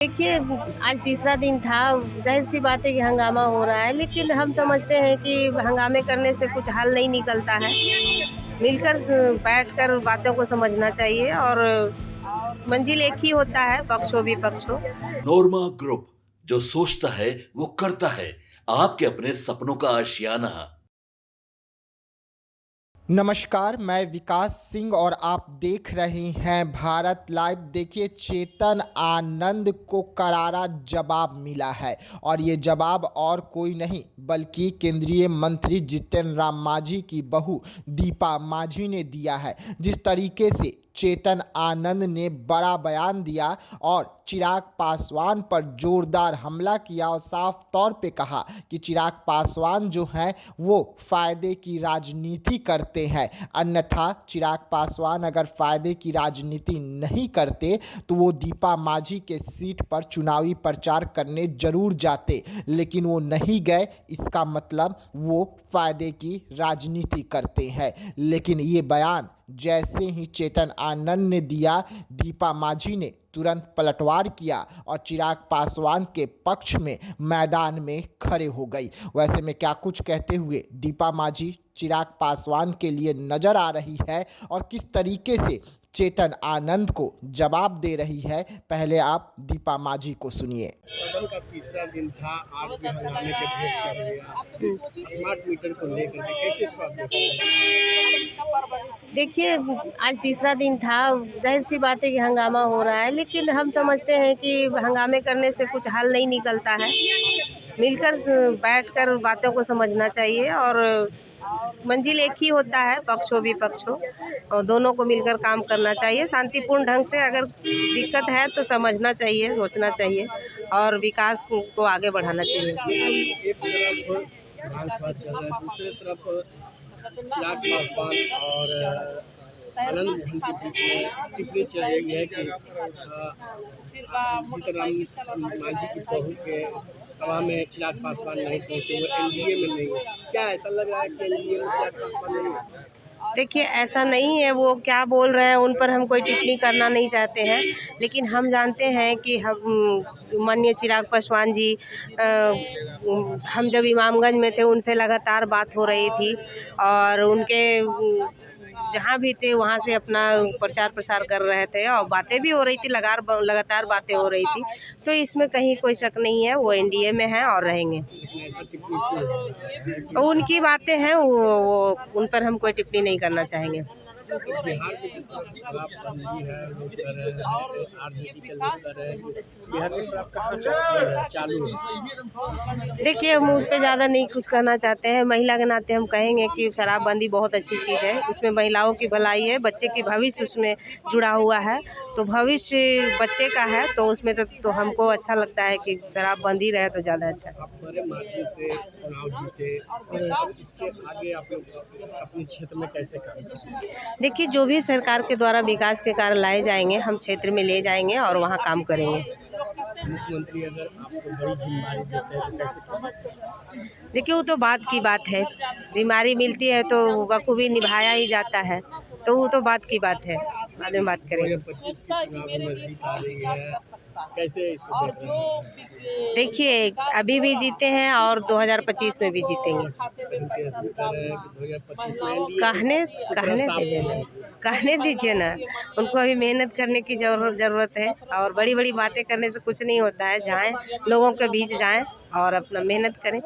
देखिए, आज तीसरा दिन था, ज़ाहिर-सी बात है कि हंगामा हो रहा है, लेकिन हम समझते हैं कि हंगामे करने से कुछ हल नहीं निकलता है। मिलकर बैठकर बातों को समझना चाहिए और मंजिल एक ही होता है, पक्ष हो विपक्ष हो। नोरमा ग्रुप, जो सोचता है वो करता है। आपके अपने सपनों का आशियाना। नमस्कार, मैं विकास सिंह और आप देख रहे हैं भारत लाइव। देखिए, चेतन आनंद को करारा जवाब मिला है और ये जवाब और कोई नहीं बल्कि केंद्रीय मंत्री जितन राम मांझी की बहू दीपा मांझी ने दिया है। जिस तरीके से चेतन आनंद ने बड़ा बयान दिया और चिराग पासवान पर जोरदार हमला किया और साफ तौर पे कहा कि चिराग पासवान जो हैं वो फ़ायदे की राजनीति करते हैं। अन्यथा चिराग पासवान अगर फ़ायदे की राजनीति नहीं करते तो वो दीपा मांझी के सीट पर चुनावी प्रचार करने जरूर जाते, लेकिन वो नहीं गए। इसका मतलब वो फ़ायदे की राजनीति करते हैं। लेकिन ये बयान जैसे ही चेतन आनंद ने दिया, दीपा मांझी ने तुरंत पलटवार किया और चिराग पासवान के पक्ष में मैदान में खड़े हो गई। वैसे में क्या कुछ कहते हुए दीपा मांझी चिराग पासवान के लिए नजर आ रही है और किस तरीके से चेतन आनंद को जवाब दे रही है, पहले आप दीपा मांझी को सुनिए। सदन का तीसरा दिन था, आज भी हंगामे के भेंट चढ़ गया। स्मार्ट मीटर को लेकर के कैसे इसको आप देखते हैं? देखिए, आज तीसरा दिन था, ज़ाहिर-सी बात है कि हंगामा हो रहा है, लेकिन हम समझते हैं कि हंगामे करने से कुछ हल नहीं निकलता है। मिलकर बैठकर बातों को समझना चाहिए और मंजिल एक ही होता है, पक्ष हो विपक्ष हो, और दोनों को मिलकर काम करना चाहिए। शांतिपूर्ण ढंग से अगर दिक्कत है तो समझना चाहिए, सोचना चाहिए और विकास को आगे बढ़ाना चाहिए। एक तरफ विधानसभा चल रहा है, दूसरी तरफ चिराग पासवान और आनंद मोहन के बीच में टिप्पणी चल रही है कि जीतन राम मांझी की बहू के सभा में चिराग पासवान नहीं पहुंचे, वो एनडीए में नहीं है। क्या ऐसा लग रहा है कि एनडीए में चिराग पासवान नहीं है? देखिए, ऐसा नहीं है, वो क्या बोल रहे हैं उन पर हम कोई टिप्पणी करना नहीं चाहते हैं, लेकिन हम जानते हैं कि हम माननीय चिराग पासवान जी, हम जब इमामगंज में थे उनसे लगातार बात हो रही थी और उनके जहाँ भी थे वहाँ से अपना प्रचार प्रसार कर रहे थे और बातें भी हो रही थी, लगातार बातें हो रही थी। तो इसमें कहीं कोई शक नहीं है, वो एनडीए में हैं और रहेंगे। लेकिन ऐसा टिप्पणी क्यों है? तो उनकी बातें हैं, वो उन पर हम कोई टिप्पणी नहीं करना चाहेंगे। बिहार में जिस तरह की शराबबंदी है, लोग कर रहे हैं, आरजेडी के लोग कर रहे हैं, बिहार में शराब कहाँ चालू है? देखिए, हम उस पे ज़्यादा नहीं कुछ कहना चाहते हैं। महिला के नाते हम कहेंगे कि शराबबंदी बहुत अच्छी चीज़ है, उसमें महिलाओं की भलाई है, बच्चे की भविष्य उसमें जुड़ा हुआ है, तो भविष्य बच्चे का है, तो उसमें तो हमको अच्छा लगता है कि शराबबंदी रहे तो ज़्यादा अच्छा है। आप बड़े मार्जिन से चुनाव जीते और अब इसके आगे आप लोग अपने क्षेत्र में कैसे काम करेंगे? देखिए, जो भी सरकार के द्वारा विकास के कार्य लाए जाएंगे, हम क्षेत्र में ले जाएंगे और वहाँ काम करेंगे। मुख्यमंत्री अगर आपको बड़ी जिम्मेदारी देते हैं तो कैसे करेंगे? देखिए, वो तो बात की बात है, जिम्मेदारी मिलती है तो बखूबी निभाया ही जाता है, तो वो तो बात की बात है, बाद में बात करेंगे। 2025 की चुनाव भी नजदीक आ रही है, कैसे इसको देख रहे हैं? देखिए, अभी भी जीते हैं और 2025 में भी जीतेंगे। लेकिन केस भी कह रहे हैं कि 2025 में एनडीए कहने कहने दीजिए ना, कहने दीजिए ना, उनको अभी मेहनत करने की ज़रूरत है और बड़ी बड़ी बातें करने से कुछ नहीं होता है। जाएं, लोगों के बीच जाएं और अपना मेहनत करें।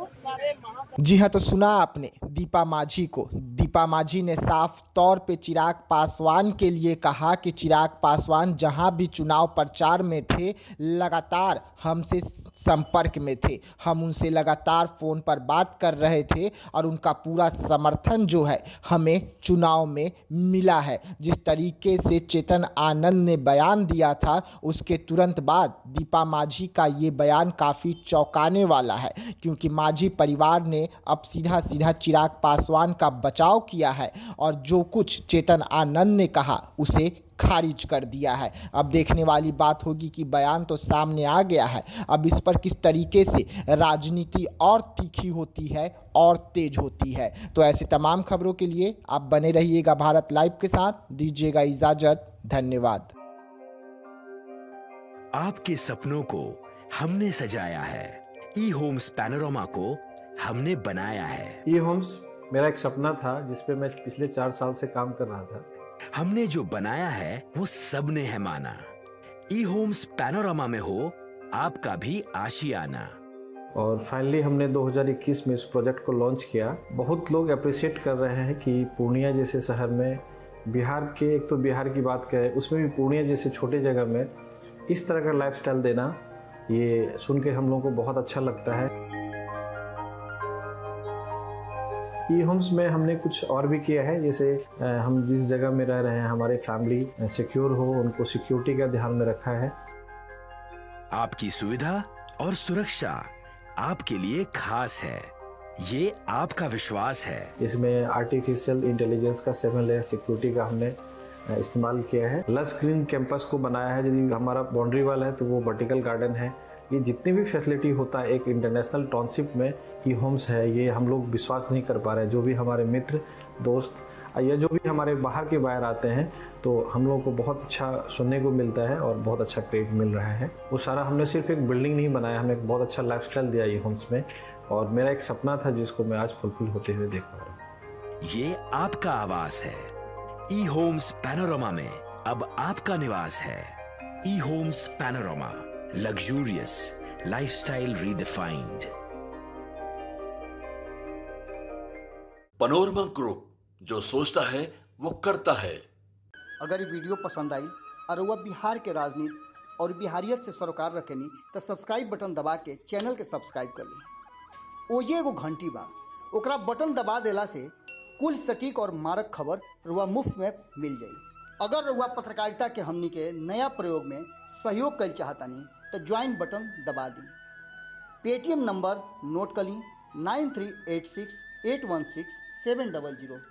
जी हाँ, तो सुना आपने दीपा मांझी को। दीपा मांझी ने साफ तौर पे चिराग पासवान के लिए कहा कि चिराग पासवान जहां भी चुनाव प्रचार में थे, लगातार हमसे संपर्क में थे, हम उनसे लगातार फ़ोन पर बात कर रहे थे और उनका पूरा समर्थन जो है हमें चुनाव में मिला है। जिस तरीके से चेतन आनंद ने बयान दिया था, उसके तुरंत बाद दीपा मांझी का ये बयान काफ़ी चौंकाने वाला है, क्योंकि मांझी परिवार ने अब सीधा सीधा चिराग पासवान का बचाव किया है और जो कुछ चेतन आनंद ने कहा उसे खारिज कर दिया है। अब देखने वाली बात होगी कि बयान तो सामने आ गया है, अब इस पर किस तरीके से राजनीति और तीखी होती है और तेज होती है। तो ऐसे तमाम खबरों के लिए आप बने रहिएगा भारत लाइव के साथ। दीजिएगा इजाज़त, धन्यवाद। आपके सपनों को हमने सजाया है, ई होम्स पैनोरमा को हमने बनाया है। ई होम्स मेरा एक सपना था जिस पे मैं पिछले 4 साल से काम कर रहा था। हमने जो बनाया है वो सबने है माना। ई होम्स पैनोरमा में हो आपका भी आशियाना। और फाइनली हमने 2021 में इस प्रोजेक्ट को लॉन्च किया। बहुत लोग अप्रिशिएट कर रहे हैं कि पूर्णिया जैसे शहर में, बिहार के, एक तो बिहार की बात करें उसमें भी पूर्णिया जैसे छोटे जगह में इस तरह का लाइफस्टाइल देना, ये सुन के हम लोगों को बहुत अच्छा लगता है। ई होम्स में हमने कुछ और भी किया है, जैसे हम जिस जगह में रह रहे हैं हमारी फैमिली सिक्योर हो, उनको सिक्योरिटी का ध्यान में रखा है। आपकी सुविधा और सुरक्षा आपके लिए खास है, ये आपका विश्वास है। इसमें आर्टिफिशियल इंटेलिजेंस का 7 लेयर सिक्योरिटी का हमने इस्तेमाल किया है। लस ग्रीन कैंपस को बनाया है। यदि हमारा बाउंड्री वाल है तो वो वर्टिकल गार्डन है। ये जितनी भी फैसिलिटी होता है एक इंटरनेशनल टाउनशिप में, ई होम्स है, ये हम लोग विश्वास नहीं कर पा रहे हैं। जो भी हमारे मित्र दोस्त या जो भी हमारे बाहर के बाहर आते हैं तो हम लोगों को बहुत अच्छा सुनने को मिलता है और बहुत अच्छा क्रेडिट मिल रहा है। वो सारा हमने सिर्फ एक बिल्डिंग नहीं बनाया, हमने एक बहुत अच्छा लाइफस्टाइल दिया ई होम्स में, और मेरा एक सपना था जिसको मैं आज फुलफिल होते हुए देख पा रहा हूँ। ये आपका आवास है। ई होम्स पैनोरमा में अब आपका निवास है। E Homes Panorama, luxurious lifestyle redefined. Panorama group, जो सोचता है वो करता है। अगर ये वीडियो पसंद आई और वह बिहार के राजनीति और बिहारियत से सरोकार रखेनी तो सब्सक्राइब बटन दबा के चैनल के सब्सक्राइब कर ली। ओजे एगो घंटी बा, ओकरा बटन दबा देला से कुल सटीक और मारक खबर रुआ मुफ्त में मिल जाई। अगर रुआ पत्रकारिता के हमनी के नया प्रयोग में सहयोग कर चाहतानी तो ज्वाइन बटन दबा दी। पेटीएम नंबर नोट कर ली 9386 816 700।